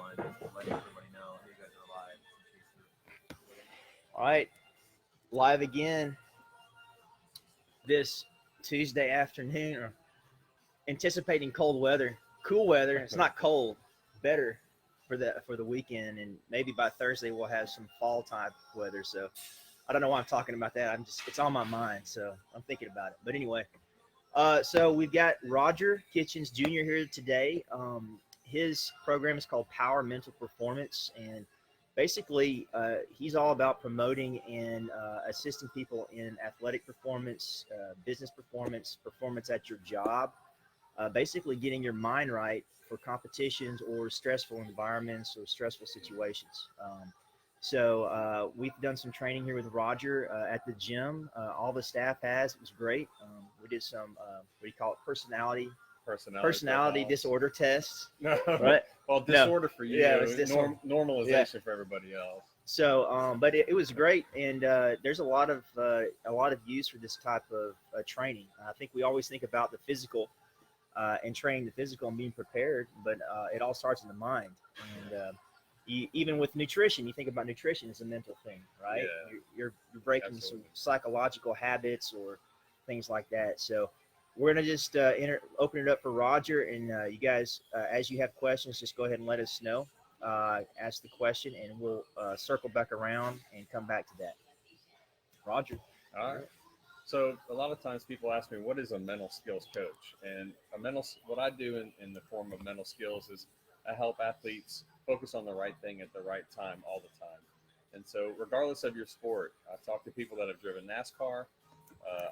on and let everybody know you guys are live. All right, live again this Tuesday afternoon. Or anticipating cold weather, cool weather. It's not cold, better for the weekend, and maybe by Thursday we'll have some fall type weather. So I don't know why I'm talking about that. It's on my mind, so I'm thinking about it. But anyway, so we've got Roger Kitchens Jr. here today. His program is called Power Mental Performance, and basically he's all about promoting and assisting people in athletic performance, business performance, performance at your job, basically getting your mind right for competitions or stressful environments or stressful situations. So we've done some training here with Roger at the gym. All the staff has. It was great. We did some, what do you call it, personality disorder tests. No, right? well, disorder for you. Yeah, it was normalization for everybody else. So, but it was great, and there's a lot of use for this type of training. I think we always think about the physical and training the physical and being prepared, but it all starts in the mind. And even with nutrition, you think about nutrition as a mental thing, right? Yeah. You're breaking Absolutely. some psychological habits or things like that. So we're gonna just open it up for Roger, and you guys, as you have questions, just go ahead and let us know. Ask the question, and we'll circle back around and come back to that. Roger. All right. So a lot of times people ask me, what is a mental skills coach? And what I do in the form of mental skills is I help athletes focus on the right thing at the right time all the time. And so regardless of your sport, I've talked to people that have driven NASCAR,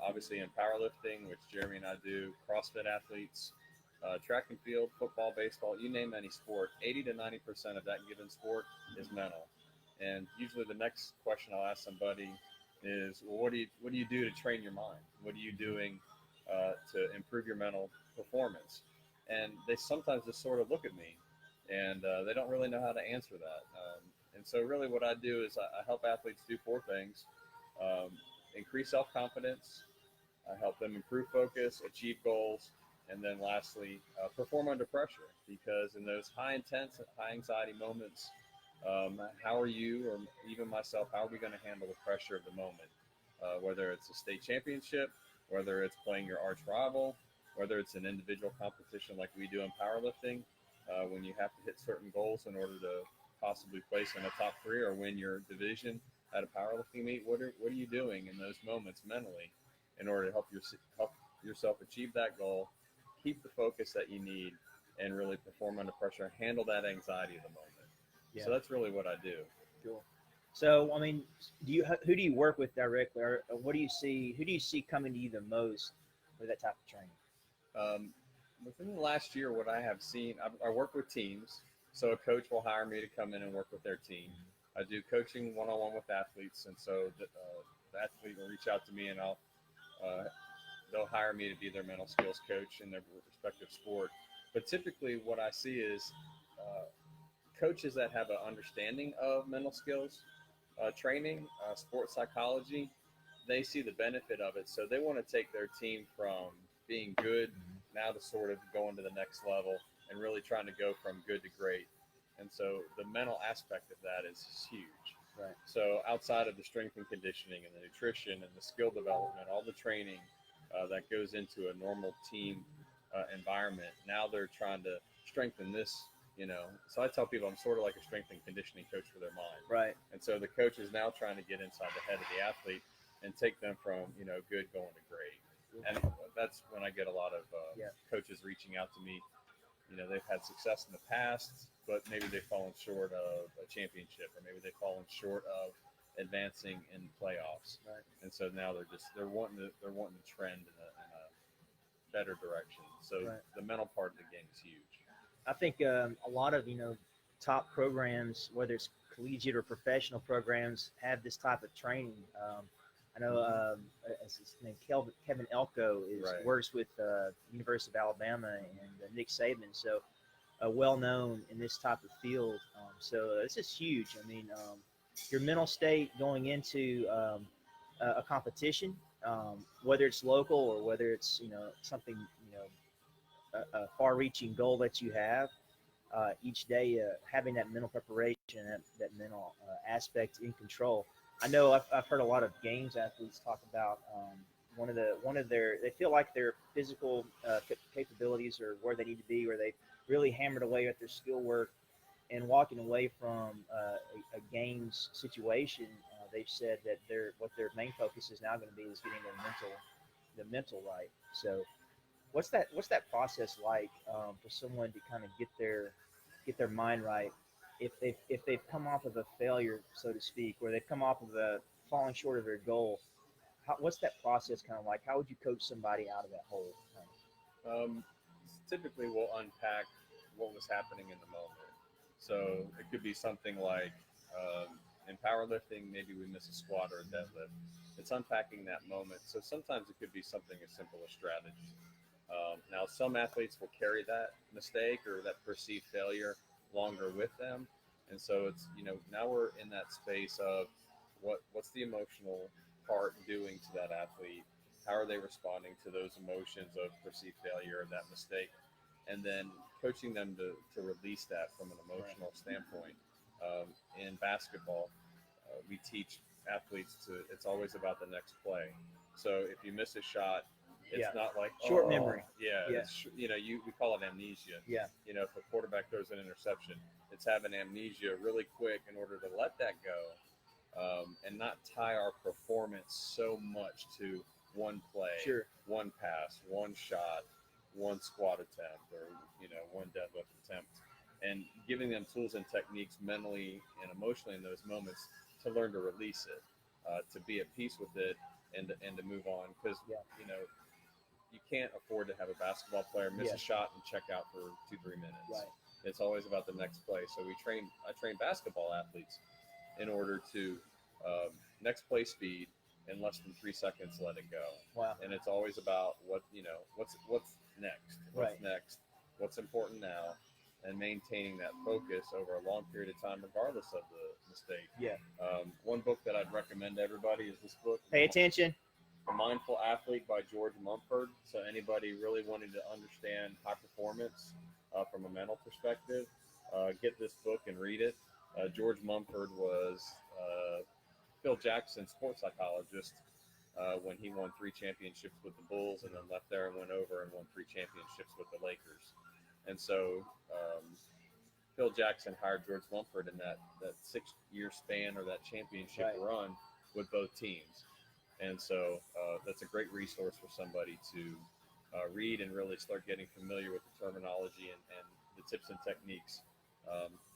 obviously in powerlifting, which Jeremy and I do, CrossFit athletes, track and field, football, baseball, you name any sport, 80 to 90% of that given sport is mental. And usually the next question I'll ask somebody is, well, what do you do to train your mind? What are you doing to improve your mental performance? And they sometimes just sort of look at me, and they don't really know how to answer that. And so really what I do is I help athletes do four things. Increase self-confidence, I help them improve focus, achieve goals, and then lastly, perform under pressure. Because in those high intense, high anxiety moments, how are you, or even myself, how are we going to handle the pressure of the moment? Whether it's a state championship, whether it's playing your arch rival, whether it's an individual competition like we do in powerlifting, when you have to hit certain goals in order to possibly place in a top three or win your division at a powerlifting meet, what are you doing in those moments mentally in order to help yourself achieve that goal, keep the focus that you need, and really perform under pressure, handle that anxiety of the moment. Yeah. So that's really what I do. Cool. So, I mean, who do you work with directly, or what do you see? Who do you see coming to you the most for that type of training? Within the last year, what I have seen, I work with teams. So a coach will hire me to come in and work with their team. I do coaching one-on-one with athletes, and so the athlete will reach out to me, and they'll hire me to be their mental skills coach in their respective sport. But typically, what I see is coaches that have an understanding of mental skills training, sports psychology, they see the benefit of it. So they want to take their team from being good now to sort of going to the next level and really trying to go from good to great. And so the mental aspect of that is huge. Right. So outside of the strength and conditioning and the nutrition and the skill development, all the training that goes into a normal team environment, now they're trying to strengthen this. So I tell people I'm sort of like a strength and conditioning coach for their mind. Right. And so the coach is now trying to get inside the head of the athlete and take them from, good going to great. And that's when I get a lot of coaches reaching out to me. They've had success in the past, but maybe they've fallen short of a championship, or maybe they've fallen short of advancing in playoffs. Right. And so now they're wanting to trend in a better direction. So the mental part of the game is huge. I think a lot of top programs, whether it's collegiate or professional programs, have this type of training. I know his name Kevin Elko works with University of Alabama and Nick Saban, so well known in this type of field. So this is huge. I mean, your mental state going into a competition, whether it's local or whether it's something a far-reaching goal that you have. each day, having that mental preparation, that mental aspect in control. I know I've heard a lot of games athletes talk about one of their they feel like their physical capabilities are where they need to be, where they really hammered away at their skill work, and walking away from a games situation. They've said that what their main focus is now going to be is getting the mental right. So what's that process like for someone to kind of get their mind right if they've come off of a failure, so to speak, or they've come off of a falling short of their goal? What's that process kind of like? How would you coach somebody out of that hole? Um, Typically, we'll unpack what was happening in the moment. So it could be something like in powerlifting, maybe we miss a squat or a deadlift. It's unpacking that moment. So sometimes it could be something as simple as strategy. Now, some athletes will carry that mistake or that perceived failure longer with them, and so it's now we're in that space of what's the emotional part doing to that athlete? How are they responding to those emotions of perceived failure or that mistake? And then coaching them to release that from an emotional standpoint. In basketball, we teach athletes it's always about the next play. So if you miss a shot, it's Yeah, not like short memory. Yeah, Yeah, it's we call it amnesia. yeah, If a quarterback throws an interception, it's having amnesia really quick in order to let that go, and not tie our performance so much to one play, sure. one pass, one shot, one squat attempt, or one deadlift attempt, and giving them tools and techniques mentally and emotionally in those moments to learn to release it, to be at peace with it, and to move on. Because Yeah, you can't afford to have a basketball player miss a yes, shot and check out for 2-3 minutes. right. It's always about the next play. So I train basketball athletes in order to next play speed in less than 3 seconds, let it go. Wow, And it's always about what's next, right. what's important now, and maintaining that focus over a long period of time, regardless of the mistake. Yeah. One book that I'd recommend to everybody is this book, Pay attention. The Mindful Athlete by George Mumford. So anybody really wanting to understand high performance from a mental perspective, get this book and read it. George Mumford was Phil Jackson's sports psychologist when he won 3 championships with the Bulls and then left there and went over and won 3 championships with the Lakers. And so Phil Jackson hired George Mumford in that 6-year span or that championship Right. run with both teams. And so that's a great resource for somebody to read and really start getting familiar with the terminology and the tips and techniques.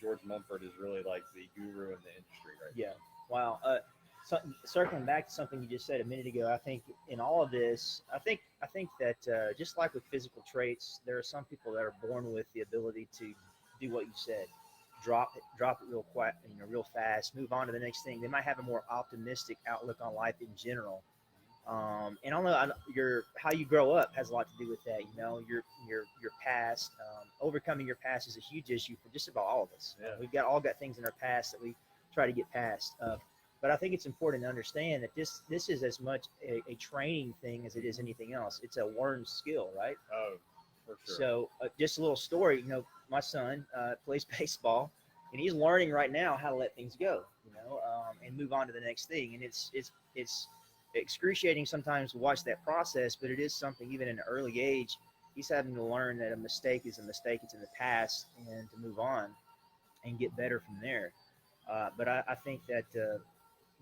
George Mumford is really like the guru in the industry right Yeah. Wow. So, circling back to something you just said a minute ago, I think in all of this, I think that just like with physical traits, there are some people that are born with the ability to do what you said, drop it real quick, real fast, move on to the next thing. They might have a more optimistic outlook on life in general. And I don't know, how you grow up has a lot to do with that. Your past, overcoming your past is a huge issue for just about all of us. Yeah. We've all got things in our past that we try to get past. But I think it's important to understand that this is as much a training thing as it is anything else. It's a learned skill, right? Oh, for sure. So just a little story. My son plays baseball, and he's learning right now how to let things go. And move on to the next thing. And it's excruciating sometimes to watch that process, but it is something even in an early age. He's having to learn that a mistake is a mistake. It's in the past, and to move on and get better from there. But I think that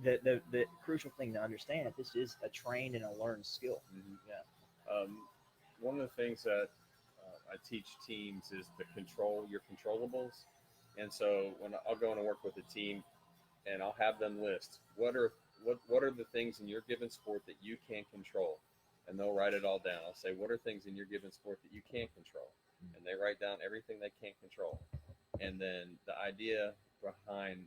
the crucial thing to understand that this is a trained and a learned skill. Mm-hmm. Yeah. One of the things that I teach teams is to control your controllables. And so when I'll go and work with a team, and I'll have them list what are the things in your given sport that you can control, and they'll write it all down. I'll say, what are things in your given sport that you can't control, and they write down everything they can't control. And then the idea behind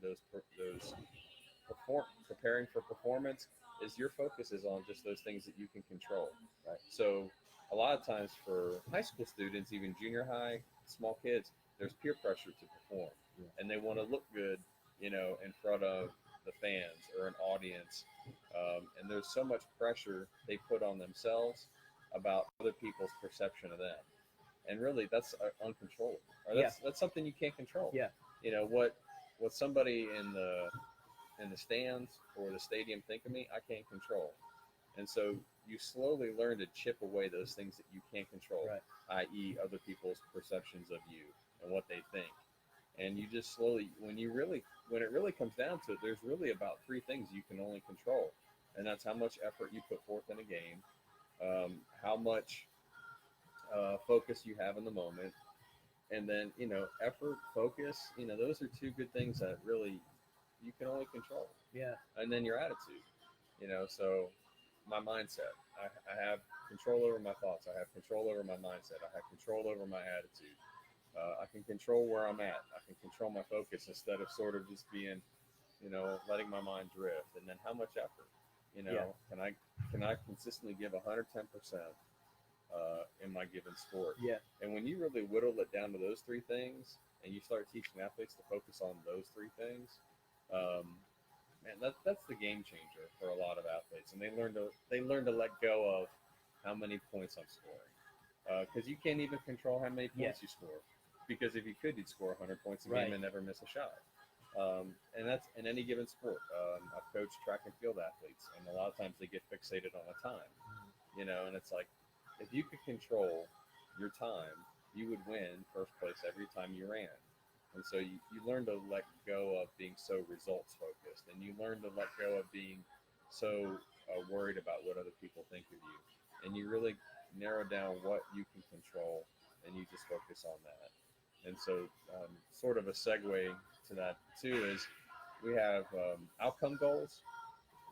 preparing for performance is your focus is on just those things that you can control. Right. So a lot of times for high school students, even junior high, small kids, there's peer pressure to perform, and they want to look good, in front of the fans or an audience. And there's so much pressure they put on themselves about other people's perception of them. and really that's uncontrollable, or Yeah. that's something you can't control. Yeah. You know what somebody in the stands or the stadium think of me, I can't control. And so you slowly learn to chip away those things that you can't control, Right. i.e., other people's perceptions of you and what they think. And you just slowly, when it really comes down to it, there's really about three things you can only control, and that's how much effort you put forth in a game, how much focus you have in the moment, and then effort, focus. Those are two good things that really you can only control. Yeah. And then your attitude. So my mindset. I have control over my thoughts. I have control over my mindset. I have control over my attitude. I can control where I'm at. I can control my focus instead of sort of just being, letting my mind drift. And then how much effort? Yeah. Can I consistently give 110% in my given sport? Yeah. And when you really whittle it down to those three things, and you start teaching athletes to focus on those three things, man, that's the game changer for a lot of athletes. And they learn to let go of how many points I'm scoring, because you can't even control how many points you score. Because if you could, you'd score 100 points a game and never miss a shot. And that's in any given sport. I've coached track and field athletes, and a lot of times they get fixated on a time, and it's like, if you could control your time, you would win first place every time you ran. And so you learn to let go of being so results focused, and you learn to let go of being so worried about what other people think of you. And you really narrow down what you can control, and you just focus on that. And so, sort of a segue to that too is we have outcome goals.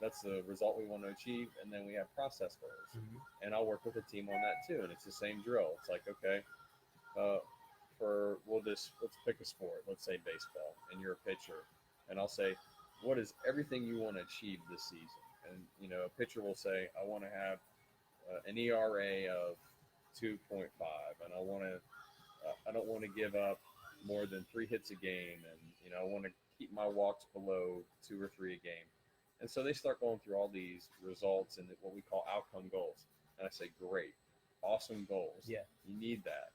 That's the result we want to achieve, and then we have process goals. Mm-hmm. And I'll work with the team on that too. And it's the same drill. It's like, okay, let's pick a sport. Let's say baseball, and you're a pitcher, and I'll say, what is everything you want to achieve this season? And a pitcher will say, I want to have an ERA of 2.5, and I don't want to give up more than 3 hits a game, and I want to keep my walks below 2 or 3 a game. And so they start going through all these results and what we call outcome goals. And I say, great, awesome goals. Yeah. You need that.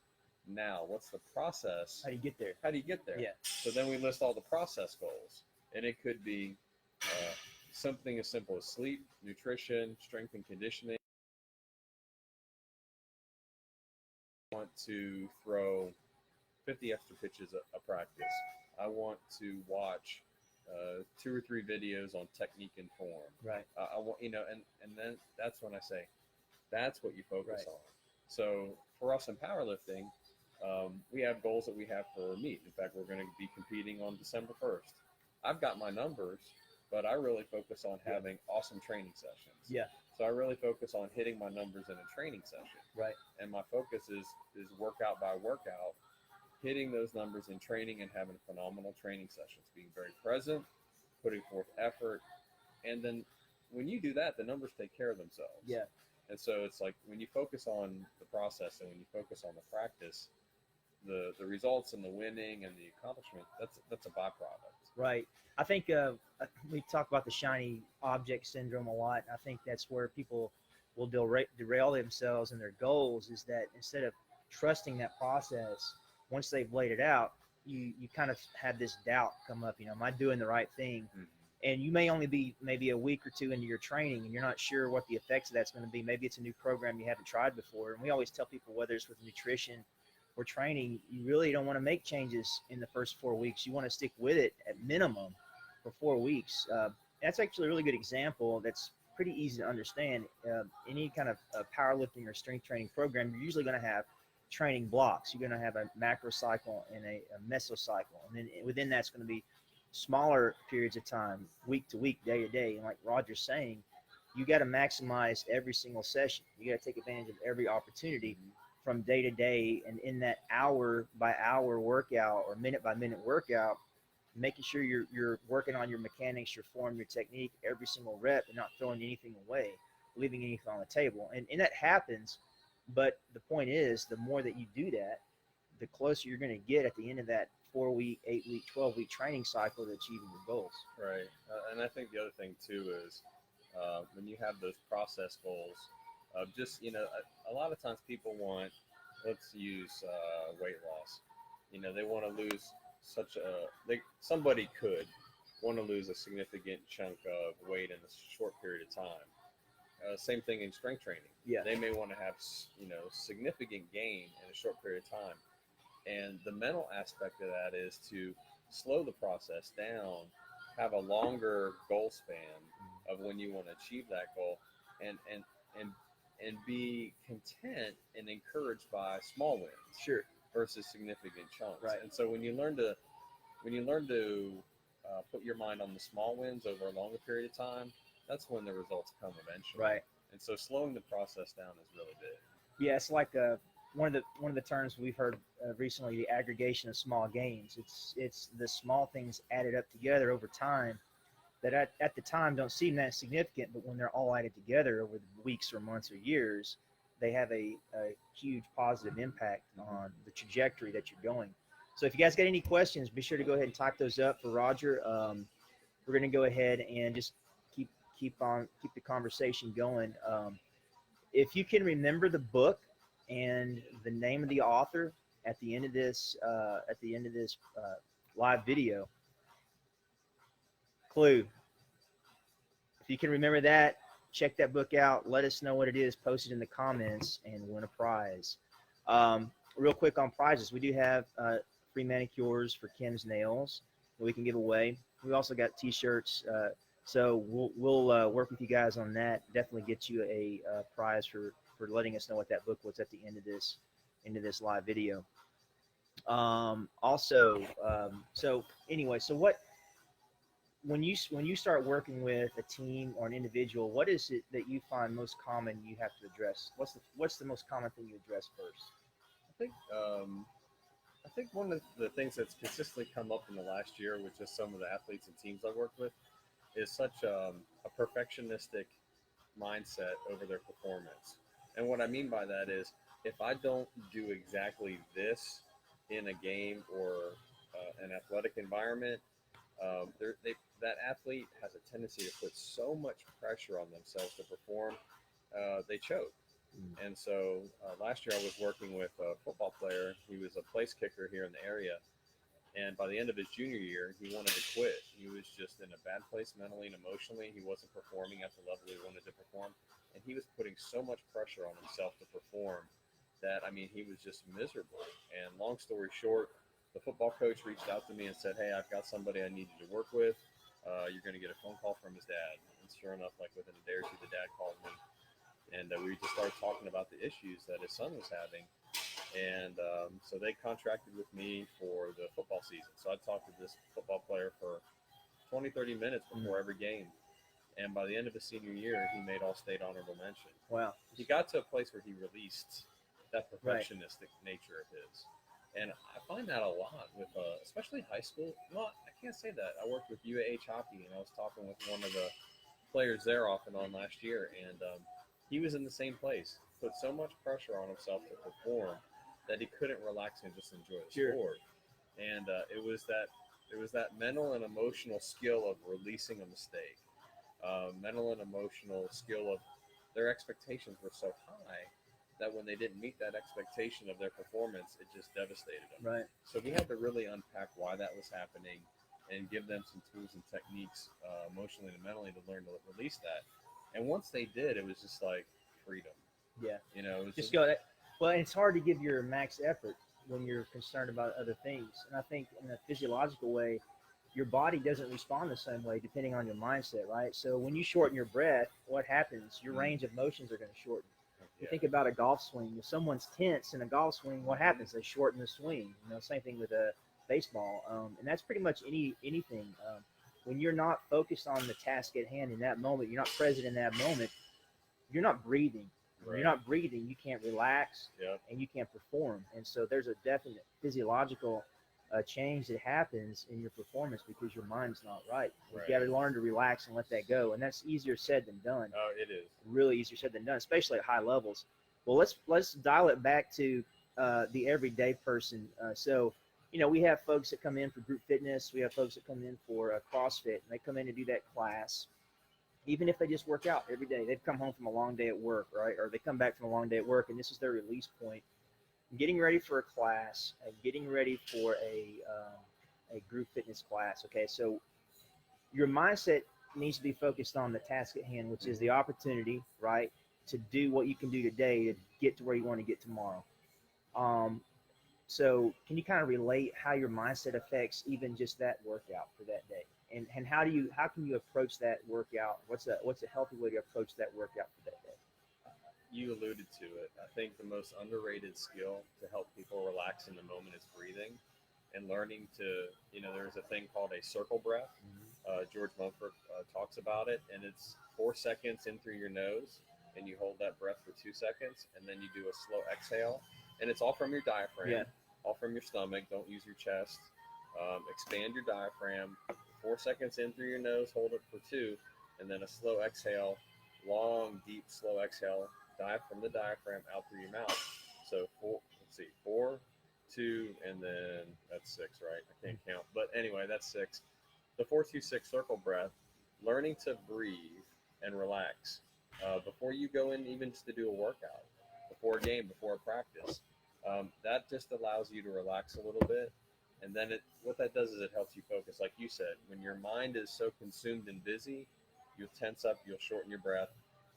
Now, what's the process? How do you get there? How do you get there? Yeah. So then we list all the process goals, and it could be something as simple as sleep, nutrition, strength and conditioning. I want to throw 50 extra pitches a practice. I want to watch 2 or 3 videos on technique and form. Right. I want, and then that's when I say, that's what you focus Right. on. So for us in powerlifting, we have goals that we have for meet. In fact, we're going to be competing on December 1st. I've got my numbers, but I really focus on having awesome training sessions. Yeah. So I really focus on hitting my numbers in a training session. Right. And my focus is workout by workout, hitting those numbers in training and having phenomenal training sessions, being very present, putting forth effort. And then when you do that, the numbers take care of themselves. Yeah. And so it's like when you focus on the process and when you focus on the practice, the results and the winning and the accomplishment, that's a byproduct. Right. I think we talk about the shiny object syndrome a lot. I think that's where people will derail themselves and their goals, is that instead of trusting that process, once they've laid it out, you kind of have this doubt come up, am I doing the right thing? Mm-hmm. And you may only be maybe a week or 2 into your training, and you're not sure what the effects of that's going to be. Maybe it's a new program you haven't tried before. And we always tell people, whether it's with nutrition or training, you really don't want to make changes in the first 4 weeks. You want to stick with it at minimum for 4 weeks. That's actually a really good example that's pretty easy to understand. Any kind of powerlifting or strength training program, you're usually going to have training blocks. You're going to have a macro cycle and a mesocycle. And then within that's going to be smaller periods of time, week to week, day to day. And like Roger's saying, you got to maximize every single session. You got to take advantage of every opportunity from day to day. And in that hour by hour workout or minute by minute workout, making sure you're working on your mechanics, your form, your technique, every single rep, and not throwing anything away, leaving anything on the table. And that happens. But the point is, the more that you do that, the closer you're going to get at the end of that 4-week, 8-week, 12-week training cycle to achieving your goals. Right. And I think the other thing too is when you have those process goals, just, a lot of times people want let's use weight loss. They want to lose somebody could want to lose a significant chunk of weight in a short period of time. Same thing in strength training. Yeah. They may want to have significant gain in a short period of time, and the mental aspect of that is to slow the process down, have a longer goal span of when you want to achieve that goal, and and and and be content and encouraged by small wins. Sure. Versus significant chunks. Right. And so when you learn to put your mind on the small wins over a longer period of time, that's when the results come eventually. Right. And so slowing the process down is really big. Yeah, it's like one of the terms we've heard recently, the aggregation of small gains. It's the small things added up together over time that at the time don't seem that significant, but when they're all added together over the weeks or months or years, they have a huge positive impact on the trajectory that you're going. So if you guys got any questions, be sure to go ahead and type those up for Roger. We're going to go ahead and just keep the conversation going. If you can remember the book and the name of the author at the end of this live video, clue. If you can remember that, check that book out. Let us know what it is. Post it in the comments and win a prize. Real quick on prizes, we do have free manicures for Kim's Nails that we can give away. We also got T-shirts. So we'll work with you guys on that. Definitely get you a prize for letting us know what that book was at the end of this live video. So anyway, so what? When you start working with a team or an individual, what is it that you find most common you have to address? What's the most common thing you address first? I think one of the things that's consistently come up in the last year with just some of the athletes and teams I work with is such a perfectionistic mindset over their performance. And what I mean by that is, if I don't do exactly this in a game or an athletic environment, that athlete has a tendency to put so much pressure on themselves to perform, they choke. And so last year I was working with a football player. He was a place kicker here in the area. And by the end of his junior year, he wanted to quit. He was just in a bad place mentally and emotionally. He wasn't performing at the level he wanted to perform. And he was putting so much pressure on himself to perform that, he was just miserable. And long story short, the football coach reached out to me and said, "Hey, I've got somebody I need you to work with. You're going to get a phone call from his dad." And sure enough, like within a day or two, the dad called me. And we just started talking about the issues that his son was having. And so they contracted with me for the football season. So I talked to this football player for 20, 30 minutes before every game. And by the end of his senior year, he made all-state honorable mention. Wow. He got to a place where he released that perfectionistic nature of his. And I find that a lot with, especially high school. Well, I can't say that. I worked with UAH hockey, and I was talking with one of the players there off and on last year. And he was in the same place, put so much pressure on himself to perform that he couldn't relax and just enjoy the sport. And it was that mental and emotional skill of releasing a mistake, mental and emotional skill of their expectations were so high that when they didn't meet that expectation of their performance, it just devastated them. Right. So we had to really unpack why that was happening and give them some tools and techniques emotionally and mentally to learn to release that. And once they did, it was just like freedom. Yeah. It was just go. Well, it's hard to give your max effort when you're concerned about other things. And I think in a physiological way, your body doesn't respond the same way depending on your mindset, right? So when you shorten your breath, what happens? Your range of motions are going to shorten. You think about a golf swing. If someone's tense in a golf swing, what happens? They shorten the swing. Same thing with a baseball. And that's pretty much anything. When you're not focused on the task at hand in that moment, you're not present in that moment, you're not breathing. When you're not breathing, you can't relax and you can't perform. And so there's a definite physiological change that happens in your performance because your mind's not right. You've got to learn to relax and let that go. And that's easier said than done. Oh, it is. Really easier said than done, especially at high levels. Well, let's dial it back to the everyday person. So we have folks that come in for group fitness. We have folks that come in for CrossFit, and they come in to do that class. Even if they just work out every day, they've come home from a long day at work, right? Or they come back from a long day at work, and this is their release point. getting ready for a class, getting ready for a group fitness class. Okay, so your mindset needs to be focused on the task at hand, which is the opportunity, right, to do what you can do today to get to where you want to get tomorrow. Um, so can you kind of relate how your mindset affects even just that workout for that day? And how can you approach that workout? What's a healthy way to approach that workout for that day? You alluded to it. I think the most underrated skill to help people relax in the moment is breathing and learning to, there's a thing called a circle breath. George Mumford talks about it, and it's 4 seconds in through your nose, and you hold that breath for 2 seconds, and then you do a slow exhale, and it's all from your diaphragm, Yeah. all from your stomach. Don't use your chest. Expand your diaphragm. 4 seconds in through your nose, hold it for 2, and then a slow exhale, long, deep, slow exhale, dive from the diaphragm out through your mouth. So 4, 2, and then that's 6, right? I can't count, but anyway, that's 6. The 4-2-6 circle breath, learning to breathe and relax before you go in, even just to do a workout, before a game, before a practice. That just allows you to relax a little bit. And then what that does is it helps you focus. Like you said, when your mind is so consumed and busy, you'll tense up, you'll shorten your breath,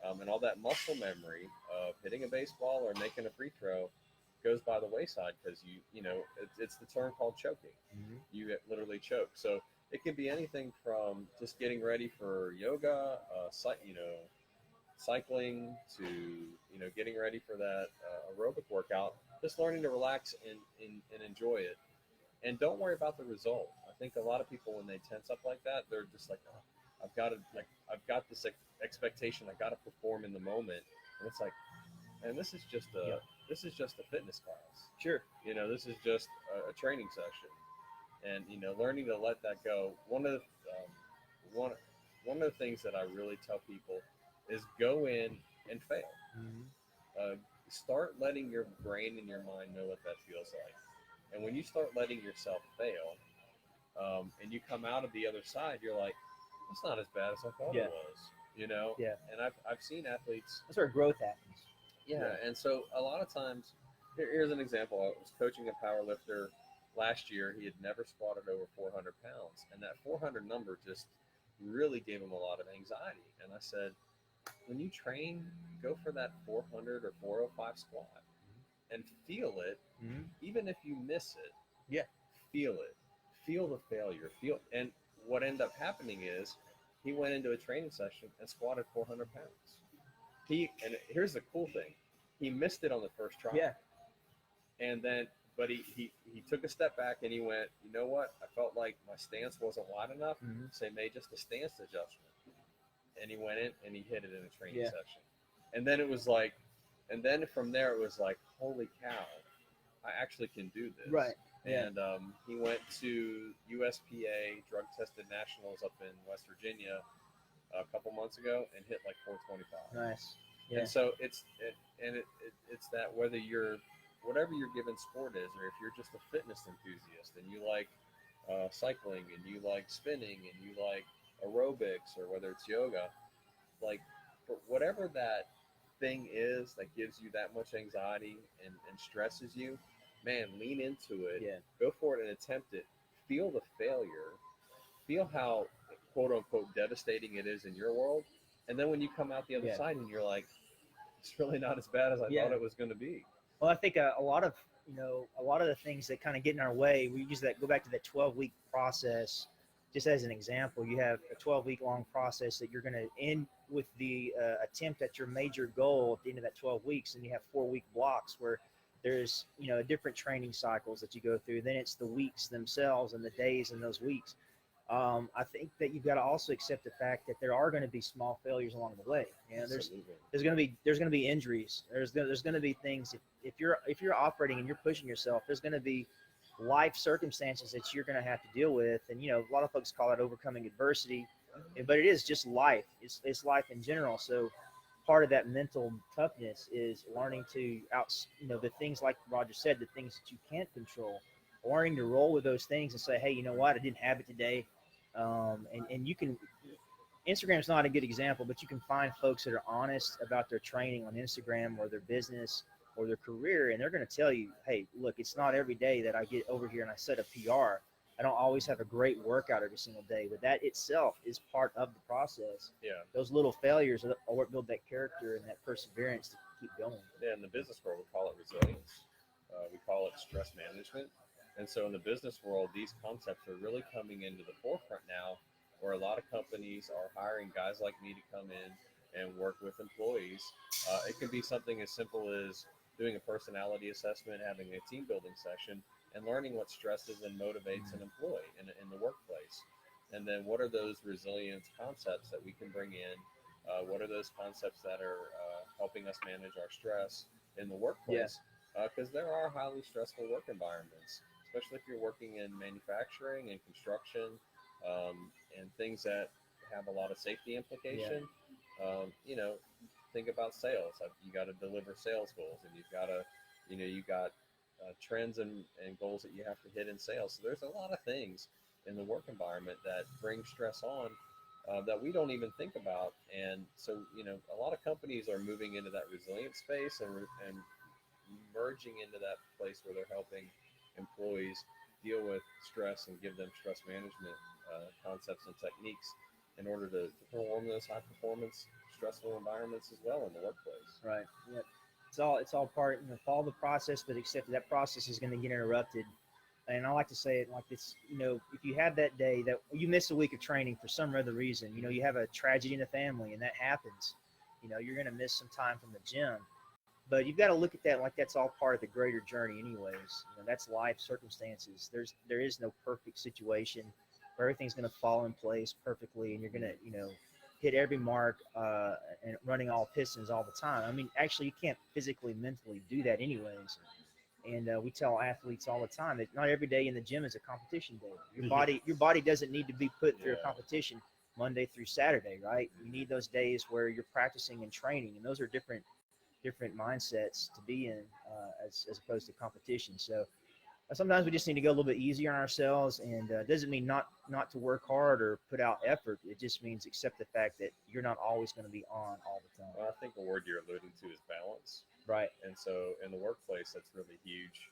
and all that muscle memory of hitting a baseball or making a free throw goes by the wayside because it's the term called choking. You literally choke. So it can be anything from just getting ready for yoga, cycling, to getting ready for that aerobic workout. Just learning to relax and enjoy it, and don't worry about the result. I think a lot of people, when they tense up like that, they're just like, oh, I've got this expectation. I got to perform in the moment, and it's like, and this is just a fitness class. Sure. This is just a training session, and learning to let that go. One of the things that I really tell people is go in and fail. Start letting your brain and your mind know what that feels like. And when you start letting yourself fail, and you come out of the other side, you're like, it's not as bad as I thought it was. Yeah. And I've seen athletes. That's where growth happens. Yeah. And so a lot of times, here's an example. I was coaching a power lifter last year. He had never squatted over 400 pounds, and that 400 number just really gave him a lot of anxiety. And I said, when you train, go for that 400 or 405 squat and feel it, even if you miss it. Yeah. Feel it. Feel the failure. And what ended up happening is he went into a training session and squatted 400 pounds. And here's the cool thing. He missed it on the first try. Yeah. And then, but he took a step back and he went, you know what? I felt like my stance wasn't wide enough. So he made just a stance adjustment. And he went in and he hit it in a training session. And then it was like, and then from there it was like, holy cow, I actually can do this. Right. Yeah. And he went to USPA drug tested nationals up in West Virginia a couple months ago and hit like 425. Nice. Yeah. And so it's that whether you're whatever your given sport is, or if you're just a fitness enthusiast and you like cycling and you like spinning and you like aerobics, or whether it's yoga, like for whatever that thing is that gives you that much anxiety and stresses you, man, lean into it. Yeah. Go for it and attempt it. Feel the failure. Feel how quote unquote devastating it is in your world. And then when you come out the other side and you're like, it's really not as bad as I thought it was going to be. Well, I think a lot of the things that kind of get in our way, we use that, go back to that 12-week process. Just as an example, you have a 12-week long process that you're going to end with the attempt at your major goal at the end of that 12 weeks. And you have 4-week blocks where there's, different training cycles that you go through. Then it's the weeks themselves and the days in those weeks. I think that you've got to also accept the fact that there are going to be small failures along the way. There's going to be injuries. There's going to be things. If you're operating and you're pushing yourself, there's going to be life circumstances that you're going to have to deal with. And a lot of folks call it overcoming adversity, but it is just life. It's life in general. So part of that mental toughness is learning to the things like Roger said, the things that you can't control, learning to roll with those things and say, hey, you know what, I didn't have it today. And you can, Instagram's not a good example, but you can find folks that are honest about their training on Instagram or their business. or their career, and they're going to tell you, hey, look, it's not every day that I get over here and I set a PR. I don't always have a great workout every single day, but that itself is part of the process. Yeah. Those little failures are what build that character and that perseverance to keep going. Yeah, in the business world, we call it resilience. We call it stress management. And so in the business world, these concepts are really coming into the forefront now, where a lot of companies are hiring guys like me to come in and work with employees. It can be something as simple as doing a personality assessment, having a team building session, and learning what stresses and motivates an employee in the workplace. And then what are those resilience concepts that we can bring in? What are those concepts that are helping us manage our stress in the workplace? Because there are highly stressful work environments, especially if you're working in manufacturing and construction, and things that have a lot of safety implication. You know, think about sales. You got to deliver sales goals, and you've got to, you got trends and goals that you have to hit in sales. So there's a lot of things in the work environment that bring stress on, that we don't even think about. And so, a lot of companies are moving into that resilient space and merging into that place where they're helping employees deal with stress and give them stress management concepts and techniques in order to perform those high performance stressful environments as well in the workplace. Right. Yeah. It's all part, follow the process, but accept that process is going to get interrupted. And I like to say it like this, if you have that day that you miss a week of training for some other reason, you have a tragedy in the family and that happens, you're going to miss some time from the gym. But you've got to look at that like that's all part of the greater journey anyways. That's life circumstances. There is no perfect situation where everything's going to fall in place perfectly and you're going to, hit every mark and running all pistons all the time. I mean, actually, you can't physically, mentally do that anyways. And we tell athletes all the time that not every day in the gym is a competition day. Your body doesn't need to be put through a competition Monday through Saturday, right? You need those days where you're practicing and training, and those are different mindsets to be in as opposed to competition. So sometimes we just need to go a little bit easier on ourselves, and it doesn't mean not to work hard or put out effort. It just means accept the fact that you're not always going to be on all the time. Well, I think the word you're alluding to is balance. Right. And so in the workplace, that's really huge.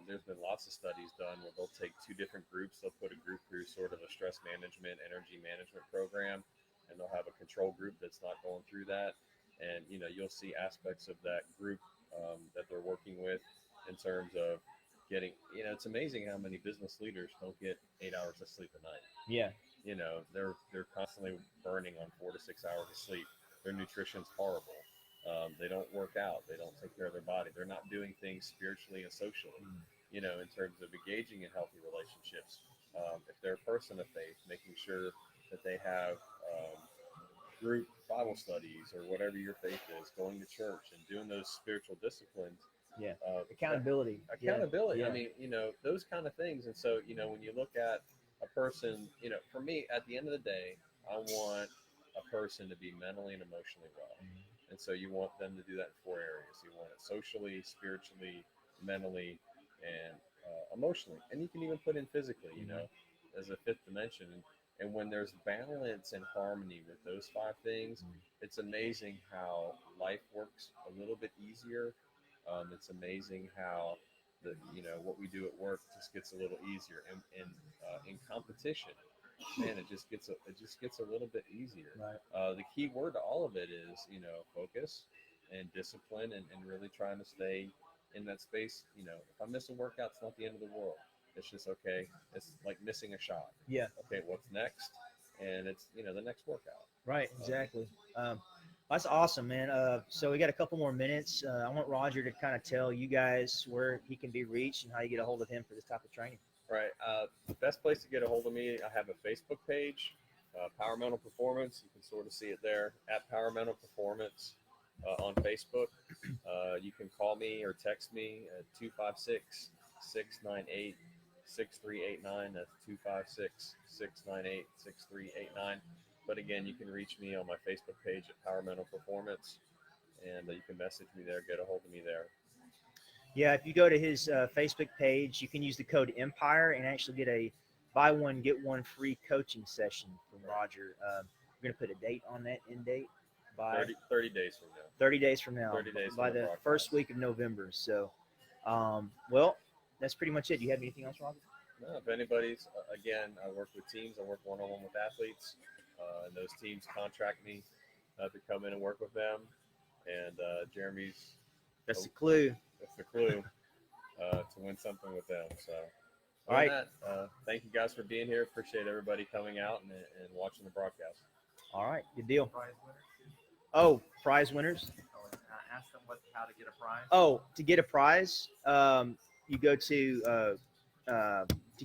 There's been lots of studies done where they'll take two different groups. They'll put a group through sort of a stress management, energy management program, and they'll have a control group that's not going through that. And, you'll see aspects of that group that they're working with in terms of getting, it's amazing how many business leaders don't get 8 hours of sleep a night. Yeah. They're constantly burning on 4 to 6 hours of sleep. Their nutrition's horrible. They don't work out. They don't take care of their body. They're not doing things spiritually and socially, in terms of engaging in healthy relationships. If they're a person of faith, making sure that they have group Bible studies or whatever your faith is, going to church and doing those spiritual disciplines. Yeah. Accountability. Accountability. Yeah. I mean, those kind of things. And so, when you look at a person, for me, at the end of the day, I want a person to be mentally and emotionally well. And so you want them to do that in 4 areas. You want it socially, spiritually, mentally, and emotionally. And you can even put in physically, as a fifth dimension. And when there's balance and harmony with those 5 things, it's amazing how life works a little bit easier. It's amazing how what we do at work just gets a little easier. And in competition, man, it just gets a little bit easier. Right. The key word to all of it is, focus and discipline and really trying to stay in that space. If I miss a workout, it's not the end of the world. It's just, okay, it's like missing a shot. Yeah. Okay, what's next? And it's, the next workout. Right, exactly. That's awesome, man. So we got a couple more minutes. I want Roger to kind of tell you guys where he can be reached and how you get a hold of him for this type of training. Right. The best place to get a hold of me, I have a Facebook page, Power Mental Performance. You can sort of see it there, at Power Mental Performance on Facebook. You can call me or text me at 256-698-6389. That's 256-698-6389. But again, you can reach me on my Facebook page at Power Mental Performance, and you can message me there, get a hold of me there. Yeah, if you go to his Facebook page, you can use the code EMPIRE and actually get a buy one, get one free coaching session from Roger. We're going to put a date on that, end date. by 30 days from now. 30 days from now. 30 days by from the the broadcast. first week of November. So, well, that's pretty much it. Do you have anything else, Roger? No, if anybody's, again, I work with teams. I work one-on-one with athletes, and those teams contract me to come in and work with them. And Jeremy's, That's the clue. that's the clue to win something with them. So, All right. Thank you guys for being here. Appreciate everybody coming out and watching the broadcast. All right. Good deal. Prize winners. Oh, prize winners. Ask them how to get a prize. Oh, to get a prize, you go to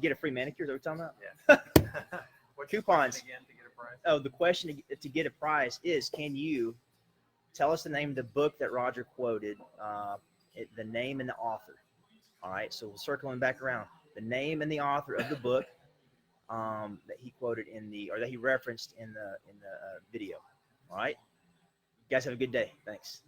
get a free manicure. Is that what you're talking about? Yeah. What's Coupons. the question again to get a prize? Oh, the question to get a prize is, can you tell us the name of the book that Roger quoted, the name and the author? All right, so we'll circle him back around. The name and the author of the book that he quoted that he referenced in the video. All right, you guys have a good day. Thanks.